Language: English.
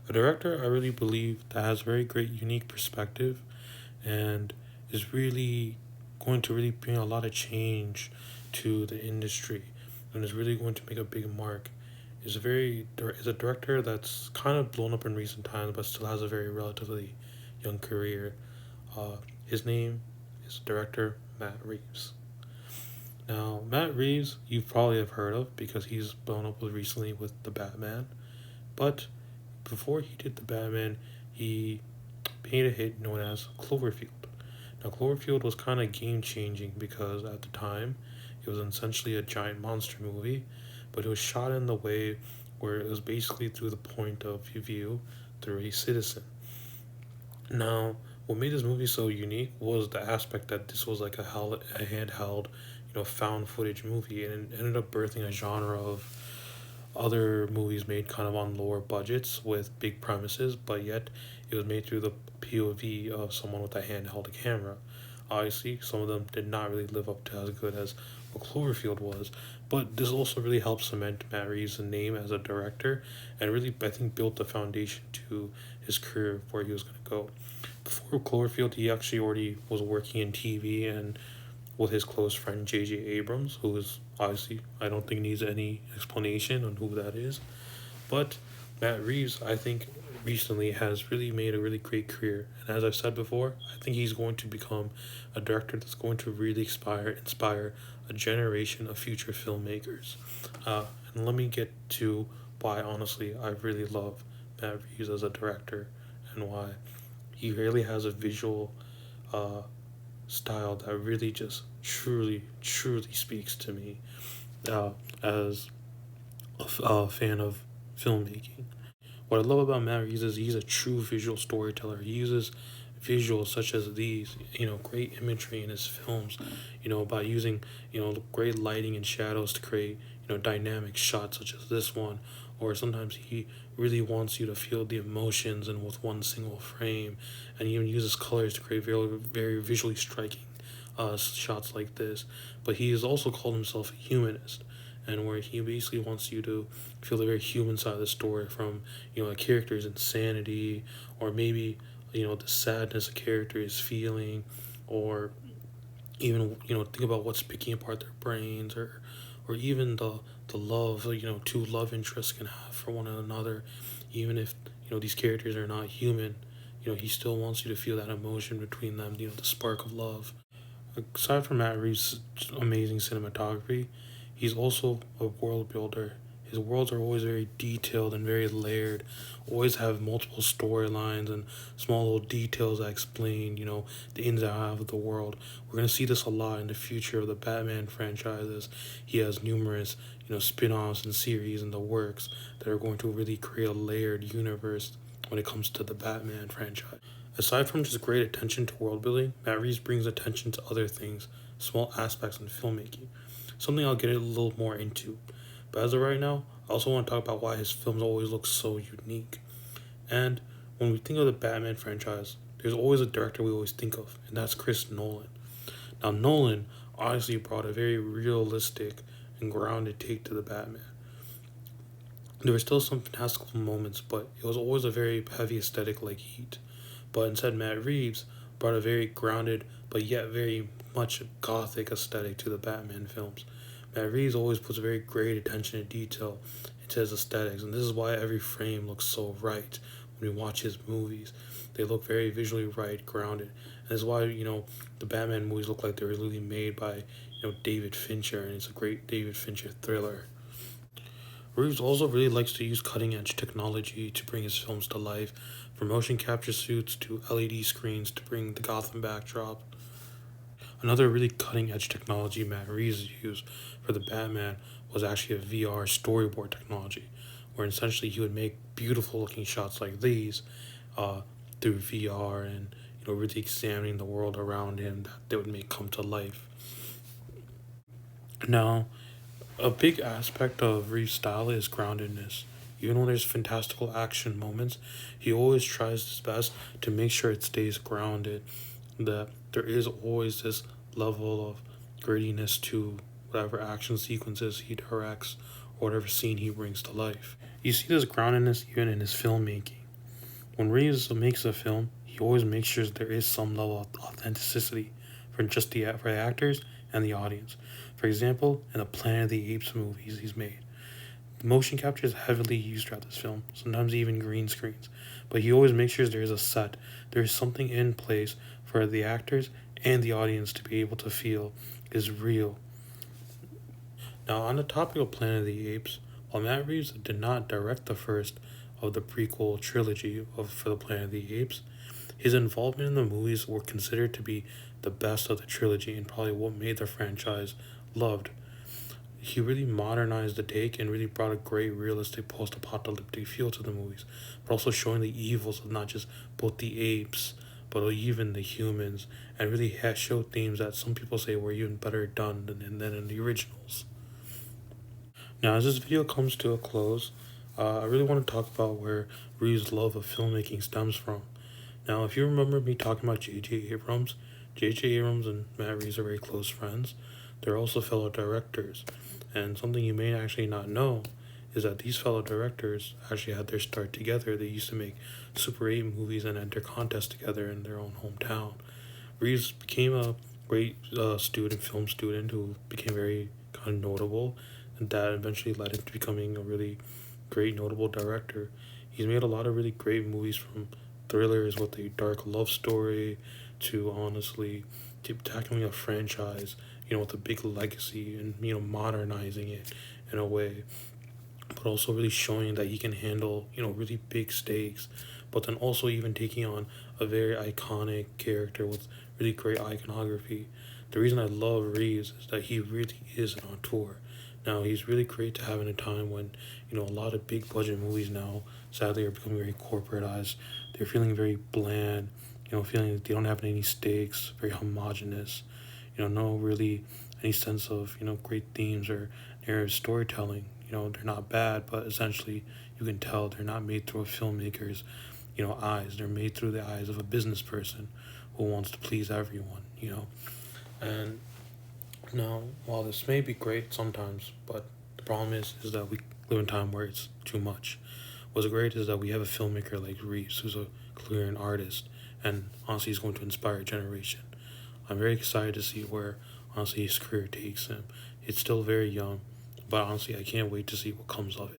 A director I really believe that has very great unique perspective and is really going to really bring a lot of change to the industry and is really going to make a big mark is a director that's kind of blown up in recent times but still has a very relatively young career. His name is director Matt Reeves. Now, Matt Reeves, you probably have heard of because he's blown up recently with the Batman. But before he did the Batman, he made a hit known as Cloverfield. Now, Cloverfield was kind of game changing because at the time it was essentially a giant monster movie, but it was shot in the way where it was basically through the point of view through a citizen. Now, what made this movie so unique was the aspect that this was like a handheld, found footage movie, and it ended up birthing a genre of other movies made kind of on lower budgets with big premises, but yet it was made through the POV of someone with a handheld camera. Obviously, some of them did not really live up to as good as what Cloverfield was, but this also really helped cement Matt Reeves' name as a director and really, I think, built the foundation to his career where he was going to go. Before Cloverfield, he actually already was working in TV and with his close friend J.J. Abrams, who is obviously, I don't think needs any explanation on who that is. But Matt Reeves, I think, recently has really made a really great career. And as I've said before, I think he's going to become a director that's going to really inspire a generation of future filmmakers. And let me get to why, honestly, I really love Matt Reeves as a director and why he really has a visual uh, style that really just truly speaks to me as a fan of filmmaking. What I love about Matt Reeves is he's a true visual storyteller. He uses visuals such as these, great imagery in his films, by using, great lighting and shadows to create, dynamic shots such as this one. Or sometimes he really wants you to feel the emotions and with one single frame, and he even uses colors to create very visually striking shots like this. But he has also called himself a humanist, and where he basically wants you to feel the very human side of the story from a character's insanity, or maybe the sadness a character is feeling, or even think about what's picking apart their brains, or even the love two love interests can have for one another, even if these characters are not human. He still wants you to feel that emotion between them, the spark of love. Aside from Matt Reeves' amazing cinematography, he's also a world builder. His worlds are always very detailed and very layered, always have multiple storylines and small little details that explain, the ins and outs of the world. We're going to see this a lot in the future of the Batman franchises. He has numerous, spin offs and series in the works that are going to really create a layered universe when it comes to the Batman franchise. Aside from just great attention to world building, Matt Reeves brings attention to other things, small aspects in filmmaking, something I'll get a little more into. But as of right now, I also want to talk about why his films always look so unique. And when we think of the Batman franchise, there's always a director we always think of, and that's Chris Nolan. Now, Nolan obviously brought a very realistic and grounded take to the Batman. There were still some fantastical moments, but it was always a very heavy aesthetic like Heat. But instead, Matt Reeves brought a very grounded but yet very much gothic aesthetic to the Batman films. Matt Reeves always puts very great attention to detail into his aesthetics, and this is why every frame looks so right when we watch his movies. They look very visually right, grounded, and this is why the Batman movies look like they were really made by David Fincher, and it's a great David Fincher thriller. Reeves also really likes to use cutting edge technology to bring his films to life, from motion capture suits to LED screens to bring the Gotham backdrop. Another really cutting edge technology Matt Reeves used for the Batman was actually a VR storyboard technology, where essentially he would make beautiful looking shots like these uh, through VR and really examining the world around him that they would make come to life. Now, a big aspect of Reeves' style is groundedness. Even when there's fantastical action moments, he always tries his best to make sure it stays grounded, that there is always this level of grittiness to whatever action sequences he directs or whatever scene he brings to life. You see this groundedness even in his filmmaking. When Reeves makes a film, he always makes sure there is some level of authenticity for the actors and the audience. For example, in the Planet of the Apes movies he's made, the motion capture is heavily used throughout this film, sometimes even green screens. But he always makes sure there is a set, there is something in place for the actors and the audience to be able to feel is real. Now, on the topic of Planet of the Apes, while Matt Reeves did not direct the first of the prequel trilogy for the Planet of the Apes, his involvement in the movies were considered to be the best of the trilogy and probably what made the franchise loved. He really modernized the take and really brought a great realistic post-apocalyptic feel to the movies, but also showing the evils of not just both the apes but even the humans, and really has showed themes that some people say were even better done than in the originals. Now, as this video comes to a close, I really want to talk about where Reeves' love of filmmaking stems from. Now, if you remember me talking about J.J. Abrams and Matt Reeves are very close friends. They're also fellow directors. And something you may actually not know is that these fellow directors actually had their start together. They used to make Super 8 movies and enter contests together in their own hometown. Reeves became a great film student who became very kind of notable, and that eventually led him to becoming a really great, notable director. He's made a lot of really great movies, from thrillers with a dark love story to honestly to tackling a franchise, with a big legacy and modernizing it in a way, but also really showing that he can handle really big stakes, but then also even taking on a very iconic character with really great iconography. The reason I love Reeves is that he really is an auteur. Now, he's really great to have in a time when a lot of big budget movies now sadly are becoming very corporatized. They're feeling very bland, feeling like they don't have any stakes, very homogenous, no really any sense of great themes or narrative storytelling. They're not bad, but essentially you can tell they're not made through a filmmaker's eyes. They're made through the eyes of a business person who wants to please everyone. And now, while this may be great sometimes, but the problem is that we live in a time where it's too much. What's great is that we have a filmmaker like Reeves, who's a clear an artist, and honestly, he's going to inspire a generation. I'm very excited to see where honestly his career takes him. It's still very young, but honestly, I can't wait to see what comes of it.